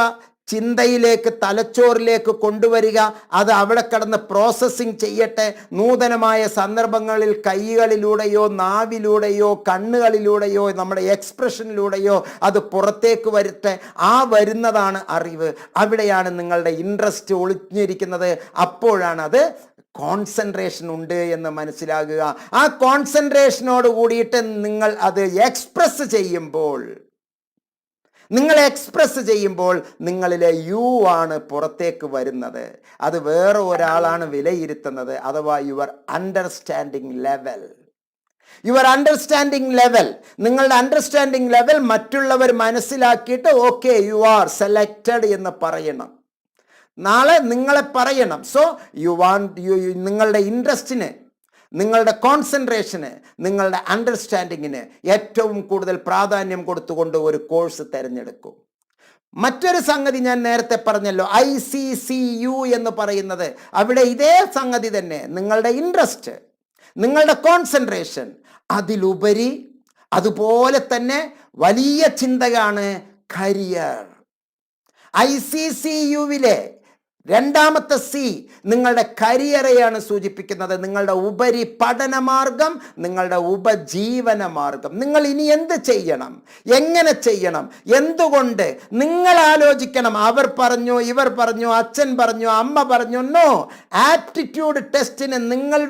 ചിന്തയിലേക്ക്, തലച്ചോറിലേക്ക് കൊണ്ടുവരിക, അത് അവിടെ കിടന്ന് പ്രോസസ്സിങ് ചെയ്യട്ടെ. നൂതനമായ സന്ദർഭങ്ങളിൽ കൈകളിലൂടെയോ നാവിലൂടെയോ കണ്ണുകളിലൂടെയോ നമ്മുടെ എക്സ്പ്രഷനിലൂടെയോ അത് പുറത്തേക്ക് വരട്ടെ. ആ വരുന്നതാണ് അറിവ്. അവിടെയാണ് നിങ്ങളുടെ ഇൻട്രസ്റ്റ് ഒളിഞ്ഞിരിക്കുന്നത്. അപ്പോഴാണ് അത് കോൺസെൻട്രേഷൻ ഉണ്ട് എന്ന് മനസ്സിലാകുക. ആ കോൺസെൻട്രേഷനോട് കൂടിയിട്ട് നിങ്ങൾ അത് എക്സ്പ്രസ് ചെയ്യുമ്പോൾ നിങ്ങളിലെ യു ആണ് പുറത്തേക്ക് വരുന്നത്. അത് വേറെ ഒരാളാണ് വിലയിരുത്തുന്നത്. അഥവാ യുവർ അണ്ടർസ്റ്റാൻഡിങ് ലെവൽ, നിങ്ങളുടെ അണ്ടർസ്റ്റാൻഡിങ് ലെവൽ മറ്റുള്ളവർ മനസ്സിലാക്കിയിട്ട് ഓക്കെ യു ആർ സെലക്റ്റഡ് എന്ന് പറയണം. നാളെ നിങ്ങളെ പറയണം. സോ നിങ്ങളുടെ ഇൻട്രസ്റ്റിന്, നിങ്ങളുടെ കോൺസെൻട്രേഷന്, നിങ്ങളുടെ അണ്ടർസ്റ്റാൻഡിങ്ങിന് ഏറ്റവും കൂടുതൽ പ്രാധാന്യം കൊടുത്തുകൊണ്ട് ഒരു കോഴ്സ് തിരഞ്ഞെടുക്കും. മറ്റൊരു സംഗതി ഞാൻ നേരത്തെ പറഞ്ഞല്ലോ, ICCU എന്ന് പറയുന്നത്, അവിടെ ഇതേ സംഗതി തന്നെ. നിങ്ങളുടെ ഇൻട്രസ്റ്റ്, നിങ്ങളുടെ കോൺസെൻട്രേഷൻ, അതിലുപരി അതുപോലെ തന്നെ വലിയ ചിന്തയാണ് കരിയർ. ICCUവിലെ രണ്ടാമത്തെ സി നിങ്ങളുടെ കരിയറെയാണ് സൂചിപ്പിക്കുന്നത്. നിങ്ങളുടെ ഉപരി പഠനമാർഗം, നിങ്ങളുടെ ഉപജീവന മാർഗം. നിങ്ങൾ ഇനി എന്ത് ചെയ്യണം, എങ്ങനെ ചെയ്യണം, എന്തുകൊണ്ട് നിങ്ങൾ ആലോചിക്കണം. അവർ പറഞ്ഞു, ഇവർ പറഞ്ഞു, അച്ഛൻ പറഞ്ഞു, അമ്മ പറഞ്ഞു. നോ, ആപ്റ്റിറ്റ്യൂഡ് ടെസ്റ്റിന് നിങ്ങൾ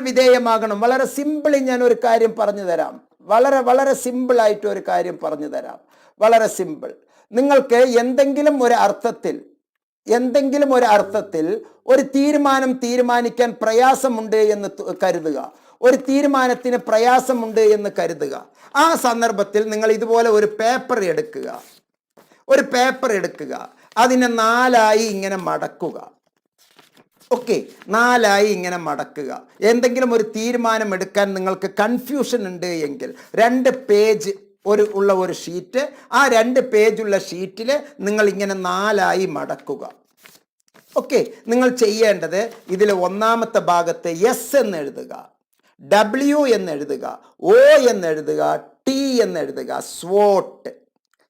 വിധേയമാകണം. വളരെ സിമ്പിളി ഞാൻ ഒരു കാര്യം പറഞ്ഞു തരാം. വളരെ സിമ്പിളായിട്ട് ഒരു കാര്യം പറഞ്ഞു തരാം. വളരെ സിമ്പിൾ. നിങ്ങൾക്ക് എന്തെങ്കിലും ഒരു അർത്ഥത്തിൽ ഒരു തീരുമാനിക്കാൻ പ്രയാസമുണ്ട് എന്ന് കരുതുക. ഒരു തീരുമാനത്തിന് പ്രയാസമുണ്ട് എന്ന് കരുതുക. ആ സന്ദർഭത്തിൽ നിങ്ങൾ ഇതുപോലെ ഒരു പേപ്പർ എടുക്കുക. അതിനെ 4ആയി ഇങ്ങനെ മടക്കുക. ഓക്കെ, 4ആയി ഇങ്ങനെ മടക്കുക. എന്തെങ്കിലും ഒരു തീരുമാനം എടുക്കാൻ നിങ്ങൾക്ക് കൺഫ്യൂഷൻ ഉണ്ട് എങ്കിൽ 2 പേജ് ഉള്ള ഒരു ഷീറ്റ്, ആ 2 പേജുള്ള ഷീറ്റിൽ നിങ്ങൾ ഇങ്ങനെ 4ആയി മടക്കുക. ഓക്കെ, നിങ്ങൾ ചെയ്യേണ്ടത് ഇതിൽ ഒന്നാമത്തെ ഭാഗത്ത് എസ് എന്ന് എഴുതുക, W എന്ന് എഴുതുക, O എന്ന് എഴുതുക, T എന്ന് എഴുതുക.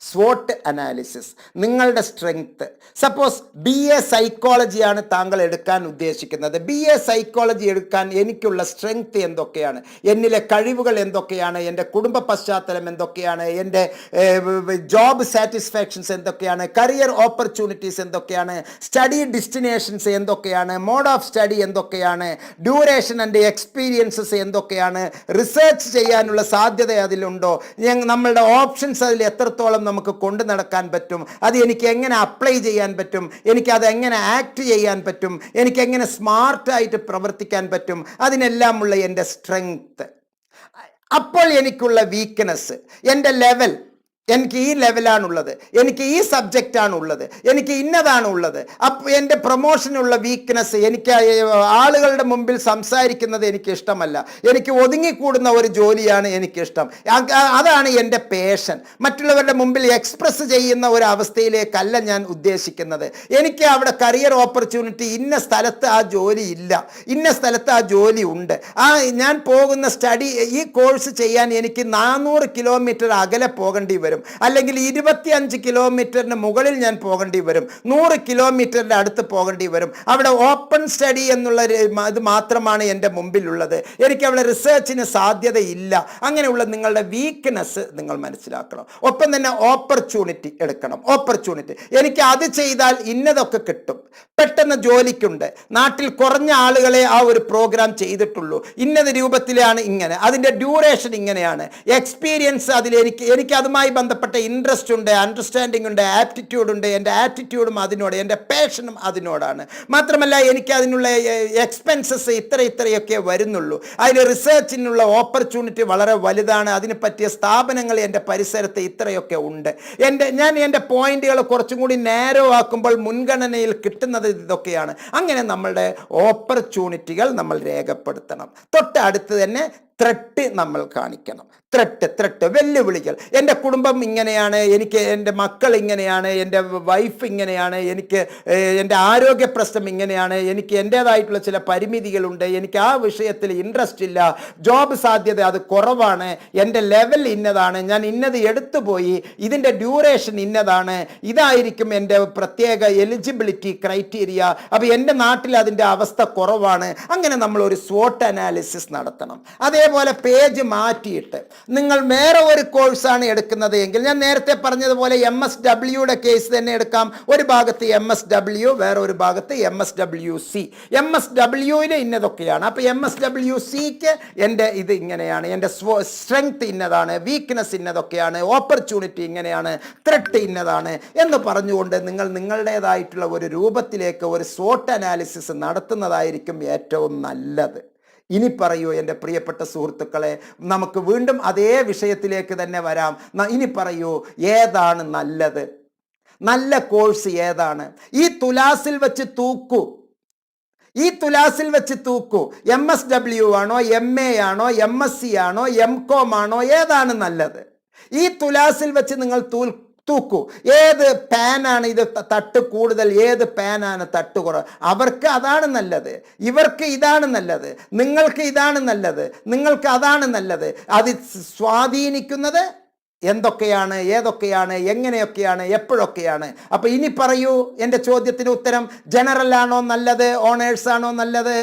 സ്വോട്ട് അനാലിസിസ്, നിങ്ങളുടെ സ്ട്രെങ്ത്. സപ്പോസ് BA സൈക്കോളജിയാണ് താങ്കൾ എടുക്കാൻ ഉദ്ദേശിക്കുന്നത്. BA സൈക്കോളജി എടുക്കാൻ എനിക്കുള്ള സ്ട്രെങ്ത് എന്തൊക്കെയാണ്, എന്നിലെ കഴിവുകൾ എന്തൊക്കെയാണ്, എൻ്റെ കുടുംബ പശ്ചാത്തലം എന്തൊക്കെയാണ്, എൻ്റെ ജോബ് സാറ്റിസ്ഫാക്ഷൻസ് എന്തൊക്കെയാണ്, കരിയർ ഓപ്പർച്യൂണിറ്റീസ് എന്തൊക്കെയാണ്, സ്റ്റഡി ഡെസ്റ്റിനേഷൻസ് എന്തൊക്കെയാണ്, മോഡ് ഓഫ് സ്റ്റഡി എന്തൊക്കെയാണ്, ഡ്യൂറേഷൻ ആൻഡ് എക്സ്പീരിയൻസസ് എന്തൊക്കെയാണ്, റിസർച്ച് ചെയ്യാനുള്ള സാധ്യത അതിലുണ്ടോ, നമ്മളുടെ ഓപ്ഷൻസ് അതിൽ എത്രത്തോളം നമുക്ക് കൊണ്ടു നടക്കാൻ പറ്റും, അത് എനിക്ക് എങ്ങനെ അപ്ലൈ ചെയ്യാൻ പറ്റും, എനിക്കത് എങ്ങനെ ആക്ട് ചെയ്യാൻ പറ്റും, എനിക്ക് എങ്ങനെ സ്മാർട്ടായിട്ട് പ്രവർത്തിക്കാൻ പറ്റും, അതിനെല്ലാമുള്ള എൻ്റെ സ്ട്രെങ്ത്. അപ്പോൾ എനിക്കുള്ള വീക്ക്നെസ്, എൻ്റെ ലെവൽ, എനിക്ക് ഈ ലെവലാണുള്ളത്, എനിക്ക് ഈ സബ്ജക്റ്റാണുള്ളത്, എനിക്ക് ഇന്നതാണുള്ളത്. അപ്പോൾ എൻ്റെ പ്രൊമോഷനുള്ള വീക്ക്നെസ്, എനിക്ക് ആളുകളുടെ മുമ്പിൽ സംസാരിക്കുന്നത് എനിക്ക് ഇഷ്ടമല്ല, എനിക്ക് ഒതുങ്ങിക്കൂടുന്ന ഒരു ജോലിയാണ് എനിക്കിഷ്ടം, അതാണ് എൻ്റെ പേഷൻ. മറ്റുള്ളവരുടെ മുമ്പിൽ എക്സ്പ്രസ് ചെയ്യുന്ന ഒരു അവസ്ഥയിലേക്കല്ല ഞാൻ ഉദ്ദേശിക്കുന്നത്. എനിക്ക് അവിടെ കരിയർ ഓപ്പർച്യൂണിറ്റി, ഇന്ന സ്ഥലത്ത് ആ ജോലി ഇല്ല, ഇന്ന സ്ഥലത്ത് ആ ജോലി ഉണ്ട്, ഞാൻ പോകുന്ന സ്റ്റഡി, ഈ കോഴ്സ് ചെയ്യാൻ എനിക്ക് 400 കിലോമീറ്റർ അകലെ പോകേണ്ടി വരും. വരും, അല്ലെങ്കിൽ 25 കിലോമീറ്ററിന് മുകളിൽ ഞാൻ പോകേണ്ടി വരും, 100 കിലോമീറ്ററിൻ്റെ അടുത്ത് പോകേണ്ടി വരും. അവിടെ ഓപ്പൺ സ്റ്റഡി എന്നുള്ള ഇത് മാത്രമാണ് എൻ്റെ മുമ്പിലുള്ളത്. എനിക്ക് അവിടെ റിസർച്ചിന് സാധ്യതയില്ല. അങ്ങനെയുള്ള നിങ്ങളുടെ വീക്ക്നെസ് നിങ്ങൾ മനസ്സിലാക്കണം. ഒപ്പം തന്നെ ഓപ്പർച്യൂണിറ്റി എടുക്കണം. ഓപ്പർച്യൂണിറ്റി, എനിക്ക് അത് ചെയ്താൽ ഇന്നതൊക്കെ കിട്ടും, പെട്ടെന്ന് ജോലിക്കുണ്ട്, നാട്ടിൽ കുറഞ്ഞ ആളുകളെ ആ ഒരു പ്രോഗ്രാം ചെയ്തിട്ടുള്ളൂ, ഇന്നത് രൂപത്തിലാണ്, ഇങ്ങനെ അതിൻ്റെ ഡ്യൂറേഷൻ ഇങ്ങനെയാണ്, എക്സ്പീരിയൻസ് അതിൽ എനിക്ക് അതുമായി ബന്ധപ്പെട്ട ഇൻട്രസ്റ്റ് ഉണ്ട്, അണ്ടർസ്റ്റാൻഡിംഗ് ഉണ്ട്, ആപ്റ്റിറ്റ്യൂഡ് ഉണ്ട്, എൻ്റെ ആറ്റിറ്റ്യൂഡും അതിനോട്, എൻ്റെ പാഷനും അതിനോടാണ്. മാത്രമല്ല എനിക്ക് അതിനുള്ള എക്സ്പെൻസസ് ഇത്രയൊക്കെ വരുന്നുള്ളൂ. അതിൽ റിസർച്ചിനുള്ള ഓപ്പർച്യൂണിറ്റി വളരെ വലുതാണ്. അതിന് പറ്റിയ സ്ഥാപനങ്ങൾ എൻ്റെ പരിസരത്ത് ഇത്രയൊക്കെ ഉണ്ട്. ഞാൻ എൻ്റെ പോയിന്റുകൾ കുറച്ചും കൂടി നാരോ ആക്കുമ്പോൾ മുൻഗണനയിൽ കിട്ടുന്നത് ഇതൊക്കെയാണ്. അങ്ങനെ നമ്മളുടെ ഓപ്പർച്യൂണിറ്റികൾ നമ്മൾ രേഖപ്പെടുത്തണം. തൊട്ടടുത്ത് തന്നെ ത്രെട്ട് നമ്മൾ കാണിക്കണം. ത്രെട്ട് വെല്ലുവിളികൾ. എൻ്റെ കുടുംബം ഇങ്ങനെയാണ്, എനിക്ക് എൻ്റെ മക്കൾ ഇങ്ങനെയാണ്, എൻ്റെ വൈഫ് ഇങ്ങനെയാണ്, എനിക്ക് എൻ്റെ ആരോഗ്യ പ്രശ്നം ഇങ്ങനെയാണ്, എനിക്ക് എൻ്റേതായിട്ടുള്ള ചില പരിമിതികളുണ്ട്, എനിക്ക് ആ വിഷയത്തിൽ ഇൻട്രസ്റ്റ് ഇല്ല, ജോബ് സാധ്യത അത് കുറവാണ്, എൻ്റെ ലെവൽ ഇന്നതാണ്, ഞാൻ ഇന്നത് എടുത്തുപോയി, ഇതിൻ്റെ ഡ്യൂറേഷൻ ഇന്നതാണ്, ഇതായിരിക്കും എൻ്റെ പ്രത്യേക എലിജിബിലിറ്റി ക്രൈറ്റീരിയ, അപ്പോൾ എൻ്റെ നാട്ടിൽ അതിൻ്റെ അവസ്ഥ കുറവാണ്. അങ്ങനെ നമ്മൾ ഒരു SWOT അനാലിസിസ് നടത്തണം. അതേപോലെ പേജ് മാറ്റിയിട്ട് നിങ്ങൾ വേറെ ഒരു കോഴ്സാണ് എടുക്കുന്നത് എങ്കിൽ, ഞാൻ നേരത്തെ പറഞ്ഞതുപോലെ MSWയുടെ കേസ് തന്നെ എടുക്കാം. ഒരു ഭാഗത്ത് MSW, വേറെ ഒരു ഭാഗത്ത് MSWC. MSWയിൽ ഇന്നതൊക്കെയാണ്, അപ്പോൾ MSWCക്ക് എൻ്റെ ഇത് ഇങ്ങനെയാണ്, എൻ്റെ സ്ട്രെങ്ത് ഇന്നതാണ്, വീക്ക്നെസ് ഇന്നതൊക്കെയാണ്, ഓപ്പർച്യൂണിറ്റി ഇങ്ങനെയാണ്, ത്രെട്ട് ഇന്നതാണ് എന്ന് പറഞ്ഞുകൊണ്ട് നിങ്ങൾ നിങ്ങളുടേതായിട്ടുള്ള ഒരു രൂപത്തിലേക്ക് ഒരു SWOT അനാലിസിസ് നടത്തുന്നതായിരിക്കും ഏറ്റവും നല്ലത്. ഇനി പറയൂ എൻ്റെ പ്രിയപ്പെട്ട സുഹൃത്തുക്കളെ, നമുക്ക് വീണ്ടും അതേ വിഷയത്തിലേക്ക് തന്നെ വരാം. ഇനി പറയൂ, ഏതാണ് നല്ലത്? നല്ല കോഴ്സ് ഏതാണ്? ഈ തുലാസിൽ വെച്ച് തൂക്കൂ. MSW ആണോ, MA ആണോ, MSc ആണോ, MCOM ആണോ, ഏതാണ് നല്ലത്? ഈ തുലാസിൽ വെച്ച് നിങ്ങൾ തൂക്കൂ. ഏത് പാനാണ് ഇത് തട്ട് കൂടുതൽ, ഏത് പാനാണ് തട്ട് കുറവ്? അവർക്ക് അതാണ് നല്ലത്, ഇവർക്ക് ഇതാണ് നല്ലത്, നിങ്ങൾക്ക് ഇതാണ് നല്ലത്, നിങ്ങൾക്ക് അതാണ് നല്ലത്. അത് സ്വാധീനിക്കുന്നത് എന്തൊക്കെയാണ്, ഏതൊക്കെയാണ്, എങ്ങനെയൊക്കെയാണ്, എപ്പോഴൊക്കെയാണ്? അപ്പോൾ ഇനി പറയൂ എൻ്റെ ചോദ്യത്തിന് ഉത്തരം. ജനറൽ ആണോ നല്ലത്, ഓണേഴ്സ് ആണോ നല്ലത്?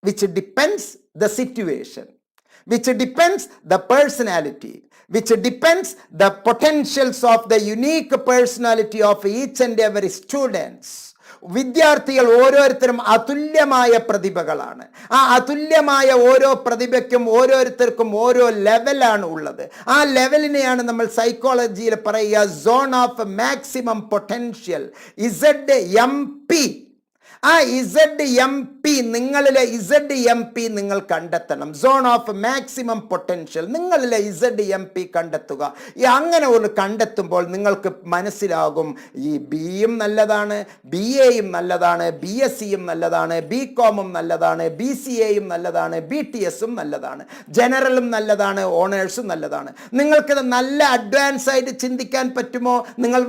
Which depends the situation, which depends the personality, which depends the potentials of the unique personality of each and every students. വിദ്യാർത്ഥികൾ ഓരോരുത്തരും അതുല്യമായ പ്രതിഭകളാണ്. ആ അതുല്യമായ ഓരോ പ്രതിഭയ്ക്കും ഓരോരുത്തർക്കും ഓരോ ലെവലാണ് ഉള്ളത്. ആ ലെവലിനെയാണ് നമ്മൾ സൈക്കോളജിയിൽ പറയുക zone of maximum potential, ZMP. ആ ZMP, നിങ്ങളിലെ ZMP നിങ്ങൾ കണ്ടെത്തണം. സോൺ ഓഫ് മാക്സിമം പൊട്ടൻഷ്യൽ, നിങ്ങളിലെ ZMP കണ്ടെത്തുക. അങ്ങനെ ഒന്ന് കണ്ടെത്തുമ്പോൾ നിങ്ങൾക്ക് മനസ്സിലാകും ഈ Bയും നല്ലതാണ്, BAയും നല്ലതാണ്, BSCയും നല്ലതാണ്, BCOMും നല്ലതാണ്, BCAയും നല്ലതാണ്, BTSും നല്ലതാണ്, ജനറലും നല്ലതാണ്, ഓണേഴ്സും നല്ലതാണ്. നിങ്ങൾക്കിത് നല്ല അഡ്വാൻസ് ആയിട്ട് ചിന്തിക്കാൻ പറ്റുമോ? നിങ്ങൾ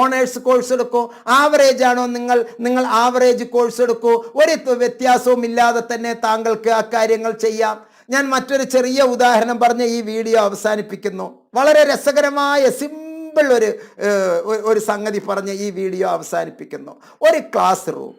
ഓണേഴ്സ് കോഴ്സ് എടുക്കൂ. ആവറേജ് ആണോ നിങ്ങൾ ആവറേജ് കോഴ്സ് എടുക്കൂ. ഒരു വ്യത്യാസവും ഇല്ലാതെ തന്നെ താങ്കൾക്ക് ആ കാര്യങ്ങൾ ചെയ്യാം. ഞാൻ മറ്റൊരു ചെറിയ ഉദാഹരണം പറഞ്ഞ് ഈ വീഡിയോ അവസാനിപ്പിക്കുന്നു. വളരെ രസകരമായ സിമ്പിൾ ഒരു സംഗതി പറഞ്ഞ് ഈ വീഡിയോ അവസാനിപ്പിക്കുന്നു. ഒരു ക്ലാസ് റൂം,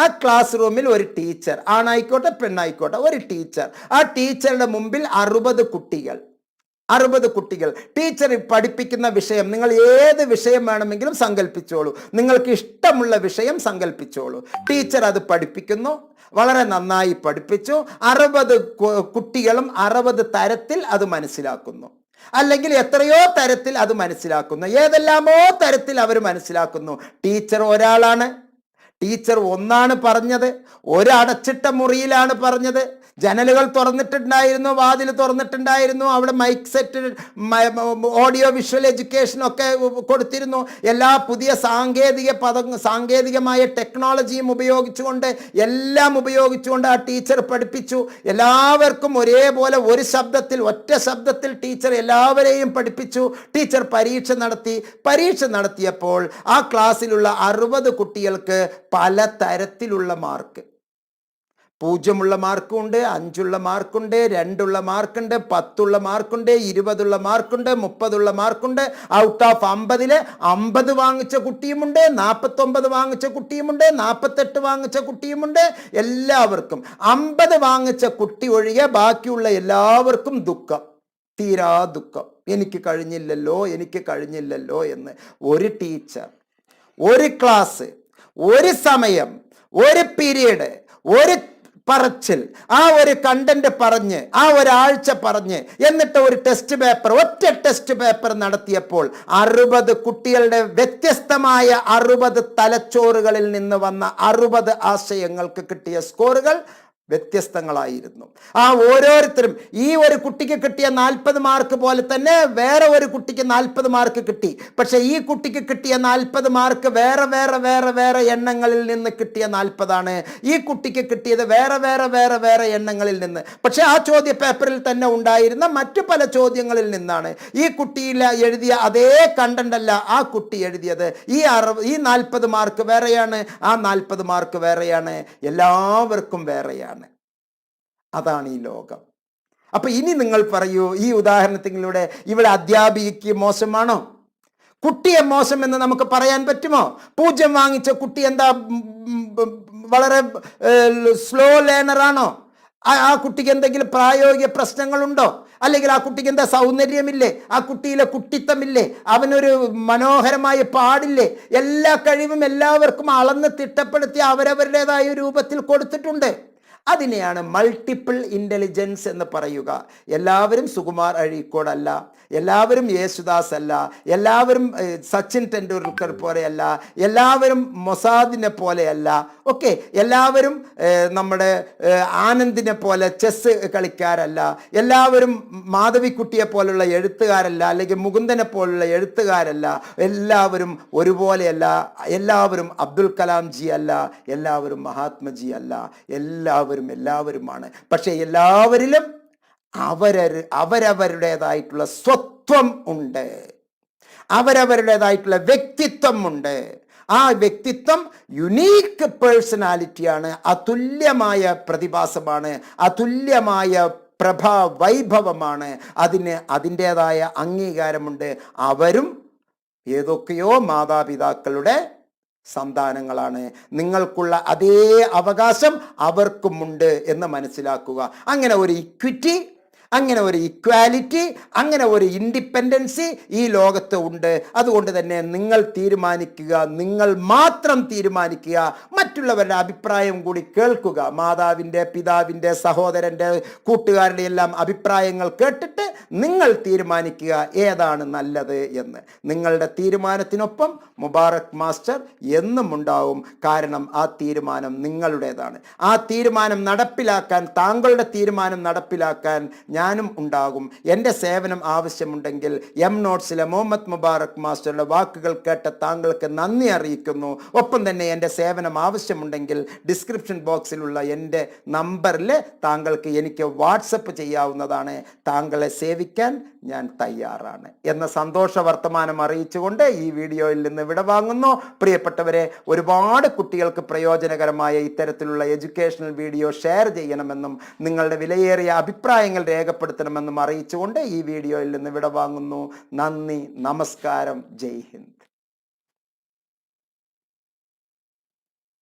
ആ ക്ലാസ് റൂമിൽ ഒരു ടീച്ചർ, ആണായിക്കോട്ടെ പെണ്ണായിക്കോട്ടെ, ഒരു ടീച്ചർ. ആ ടീച്ചറുടെ മുമ്പിൽ 60 കുട്ടികൾ. ടീച്ചർ പഠിപ്പിക്കുന്ന വിഷയം, നിങ്ങൾ ഏത് വിഷയം വേണമെങ്കിലും സങ്കല്പിച്ചോളൂ, നിങ്ങൾക്ക് ഇഷ്ടമുള്ള വിഷയം സങ്കല്പിച്ചോളൂ. ടീച്ചർ അത് പഠിപ്പിക്കുന്നു, വളരെ നന്നായി പഠിപ്പിച്ചു. 60 കുട്ടികളും 60 തരത്തിൽ അത് മനസ്സിലാക്കുന്നു, അല്ലെങ്കിൽ എത്രയോ തരത്തിൽ അത് മനസ്സിലാക്കുന്നു, ഏതെല്ലാമോ തരത്തിൽ അവർ മനസ്സിലാക്കുന്നു. ടീച്ചർ ഒരാളാണ്, ടീച്ചർ ഒന്നാണ് പറഞ്ഞത്, ഒരടച്ചിട്ട മുറിയിലാണ് പറഞ്ഞത്. ജനലുകൾ തുറന്നിട്ടുണ്ടായിരുന്നു, വാതിൽ തുറന്നിട്ടുണ്ടായിരുന്നു, അവിടെ mike set, audio visual education ഒക്കെ കൊടുത്തിരുന്നു. എല്ലാ പുതിയ സാങ്കേതികമായ ടെക്നോളജിയും എല്ലാം ഉപയോഗിച്ചുകൊണ്ട് ആ ടീച്ചർ പഠിപ്പിച്ചു. എല്ലാവർക്കും ഒരേപോലെ ഒറ്റ ശബ്ദത്തിൽ ടീച്ചർ എല്ലാവരെയും പഠിപ്പിച്ചു. ടീച്ചർ പരീക്ഷ നടത്തിയപ്പോൾ ആ ക്ലാസ്സിലുള്ള 60 കുട്ടികൾക്ക് പല തരത്തിലുള്ള മാർക്ക്. 0 മാർക്കുണ്ട്, 5 മാർക്കുണ്ട്, 2 മാർക്കുണ്ട്, 10 മാർക്കുണ്ട്, 20 മാർക്കുണ്ട്, 30 മാർക്കുണ്ട്. ഔട്ട് ഓഫ് 50 50 വാങ്ങിച്ച കുട്ടിയുമുണ്ട്, 49 വാങ്ങിച്ച കുട്ടിയുമുണ്ട്, 48 വാങ്ങിച്ച കുട്ടിയുമുണ്ട്. എല്ലാവർക്കും 50 വാങ്ങിച്ച കുട്ടി ഒഴികെ ബാക്കിയുള്ള എല്ലാവർക്കും ദുഃഖം, തീരാ ദുഃഖം. എനിക്ക് കഴിഞ്ഞില്ലല്ലോ എന്ന് ഒരു ടീച്ചർ, ഒരു ക്ലാസ്, ഒരു സമയം, ഒരു പീരീഡ്, ഒരു പറച്ചിൽ, ആ ഒരു കണ്ടന്റ് പറഞ്ഞ്, ആ ഒരാഴ്ച പറഞ്ഞ്, എന്നിട്ട് ഒരു ടെസ്റ്റ് പേപ്പർ, ഒറ്റ ടെസ്റ്റ് പേപ്പർ നടത്തിയപ്പോൾ 60 കുട്ടികളുടെ വ്യത്യസ്തമായ 60 തലച്ചോറുകളിൽ നിന്ന് വന്ന 60 ആശയങ്ങൾക്ക് കിട്ടിയ സ്കോറുകൾ വ്യത്യസ്തങ്ങളായിരുന്നു. ആ ഓരോരുത്തരും ഈ ഒരു കുട്ടിക്ക് കിട്ടിയ 40 മാർക്ക് പോലെ തന്നെ വേറെ ഒരു കുട്ടിക്ക് 40 മാർക്ക് കിട്ടി. പക്ഷെ ഈ കുട്ടിക്ക് കിട്ടിയ 40 മാർക്ക് വേറെ വേറെ വേറെ വേറെ എണ്ണങ്ങളിൽ നിന്ന് കിട്ടിയ 40 ഈ കുട്ടിക്ക് കിട്ടിയത് വേറെ വേറെ വേറെ വേറെ എണ്ണങ്ങളിൽ നിന്ന്. പക്ഷെ ആ ചോദ്യ പേപ്പറിൽ തന്നെ ഉണ്ടായിരുന്ന മറ്റു പല ചോദ്യങ്ങളിൽ നിന്നാണ്. ഈ കുട്ടിയിൽ എഴുതിയ അതേ കണ്ടന്റ് അല്ല ആ കുട്ടി എഴുതിയത്. ഈ 40 മാർക്ക് വേറെയാണ്, ആ 40 മാർക്ക് വേറെയാണ്, എല്ലാവർക്കും വേറെയാണ്. അതാണ് ഈ ലോകം. അപ്പൊ ഇനി നിങ്ങൾ പറയൂ, ഈ ഉദാഹരണത്തിലൂടെ ഇവിടെ അധ്യാപികയ്ക്ക് മോശമാണോ? കുട്ടിയെ മോശം എന്ന് നമുക്ക് പറയാൻ പറ്റുമോ? 0 വാങ്ങിച്ച കുട്ടി എന്താ വളരെ സ്ലോ ലേണറാണോ? ആ കുട്ടിക്ക് എന്തെങ്കിലും പ്രായോഗിക പ്രശ്നങ്ങളുണ്ടോ? അല്ലെങ്കിൽ ആ കുട്ടിക്ക് എന്താ സൗന്ദര്യമില്ലേ? ആ കുട്ടിയിലെ കുട്ടിത്തമില്ലേ? അവനൊരു മനോഹരമായ പാടില്ലേ? എല്ലാ കഴിവും എല്ലാവർക്കും അളന്ന് തിട്ടപ്പെടുത്തി അവരവരുടേതായ രൂപത്തിൽ കൊടുത്തിട്ടുണ്ട്. അതിനെയാണ് മൾട്ടിപ്പിൾ ഇൻ്റലിജൻസ് എന്ന് പറയുക. എല്ലാവരും സുകുമാർ അഴീക്കോട് അല്ല, എല്ലാവരും യേശുദാസ് അല്ല, എല്ലാവരും സച്ചിൻ ടെണ്ടുൽക്കർ പോലെയല്ല, എല്ലാവരും മൊസാദിനെ പോലെയല്ല, ഓക്കെ, എല്ലാവരും നമ്മുടെ ആനന്ദിനെ പോലെ ചെസ് കളിക്കാരല്ല, എല്ലാവരും മാധവിക്കുട്ടിയെ പോലുള്ള എഴുത്തുകാരല്ല, അല്ലെങ്കിൽ മുകുന്ദനെ പോലുള്ള എഴുത്തുകാരല്ല, എല്ലാവരും ഒരുപോലെയല്ല, എല്ലാവരും അബ്ദുൽ കലാം ജി അല്ല, എല്ലാവരും മഹാത്മജി അല്ല, എല്ലാവരുമാണ്. പക്ഷെ എല്ലാവരിലും അവരവരുടേതായിട്ടുള്ള സ്വത്വം ഉണ്ട്, അവരവരുടേതായിട്ടുള്ള വ്യക്തിത്വം ഉണ്ട്. ആ വ്യക്തിത്വം യുണീക്ക് പേഴ്സണാലിറ്റിയാണ്, അതുല്യമായ പ്രതിഭാസമാണ്, അതുല്യമായ പ്രഭാവൈഭവമാണ്. അതിന് അതിൻ്റേതായ അംഗീകാരമുണ്ട്. അവരും ഏതൊക്കെയോ മാതാപിതാക്കളുടെ സന്താനങ്ങളാണ്. നിങ്ങൾക്കുള്ള അതേ അവകാശം അവർക്കുമുണ്ട് എന്ന് മനസ്സിലാക്കുക. അങ്ങനെ ഒരു ഇക്വിറ്റി, അങ്ങനെ ഒരു ഇക്വാലിറ്റി, അങ്ങനെ ഒരു ഇൻഡിപെൻഡൻസി ഈ ലോകത്ത് ഉണ്ട്. അതുകൊണ്ട് തന്നെ നിങ്ങൾ തീരുമാനിക്കുക, നിങ്ങൾ മാത്രം തീരുമാനിക്കുക. മറ്റുള്ളവരുടെ അഭിപ്രായം കൂടി കേൾക്കുക. മാതാവിൻ്റെ, പിതാവിൻ്റെ, സഹോദരൻ്റെ, കൂട്ടുകാരുടെ എല്ലാം അഭിപ്രായങ്ങൾ കേട്ടിട്ട് നിങ്ങൾ തീരുമാനിക്കുക ഏതാണ് നല്ലത് എന്ന്. നിങ്ങളുടെ തീരുമാനത്തിനൊപ്പം മുബാറക് മാസ്റ്റർ എന്നും ഉണ്ടാവും. കാരണം ആ തീരുമാനം നിങ്ങളുടേതാണ്. ആ തീരുമാനം നടപ്പിലാക്കാൻ, താങ്കളുടെ തീരുമാനം നടപ്പിലാക്കാൻ ഞാനും ഉണ്ടാകും. എൻ്റെ സേവനം ആവശ്യമുണ്ടെങ്കിൽ എം നോട്ട്സിലെ മുഹമ്മദ് മുബാറക് മാസ്റ്ററുടെ വാക്കുകൾ കേട്ട താങ്കൾക്ക് നന്ദി അറിയിക്കുന്നു. ഒപ്പം തന്നെ എൻ്റെ സേവനം ആവശ്യമുണ്ടെങ്കിൽ ഡിസ്ക്രിപ്ഷൻ ബോക്സിലുള്ള എൻ്റെ നമ്പറിൽ താങ്കൾക്ക് എനിക്ക് വാട്സപ്പ് ചെയ്യാവുന്നതാണ്. താങ്കളെ സേവിക്കാൻ ഞാൻ തയ്യാറാണ് എന്ന സന്തോഷ വർത്തമാനം അറിയിച്ചുകൊണ്ട് ഈ വീഡിയോയിൽ നിന്ന് വിടവാങ്ങുന്നു. പ്രിയപ്പെട്ടവരെ, ഒരുപാട് കുട്ടികൾക്ക് പ്രയോജനകരമായ ഇത്തരത്തിലുള്ള എഡ്യൂക്കേഷണൽ വീഡിയോ ഷെയർ ചെയ്യണമെന്നും നിങ്ങളുടെ വിലയേറിയ അഭിപ്രായങ്ങൾ രേഖപ്പെടുത്തണമെന്നും അറിയിച്ചുകൊണ്ട് ഈ വീഡിയോയിൽ നിന്ന് വിടവാങ്ങുന്നു. നന്ദി, നമസ്കാരം, ജയ് ഹിന്ദ്.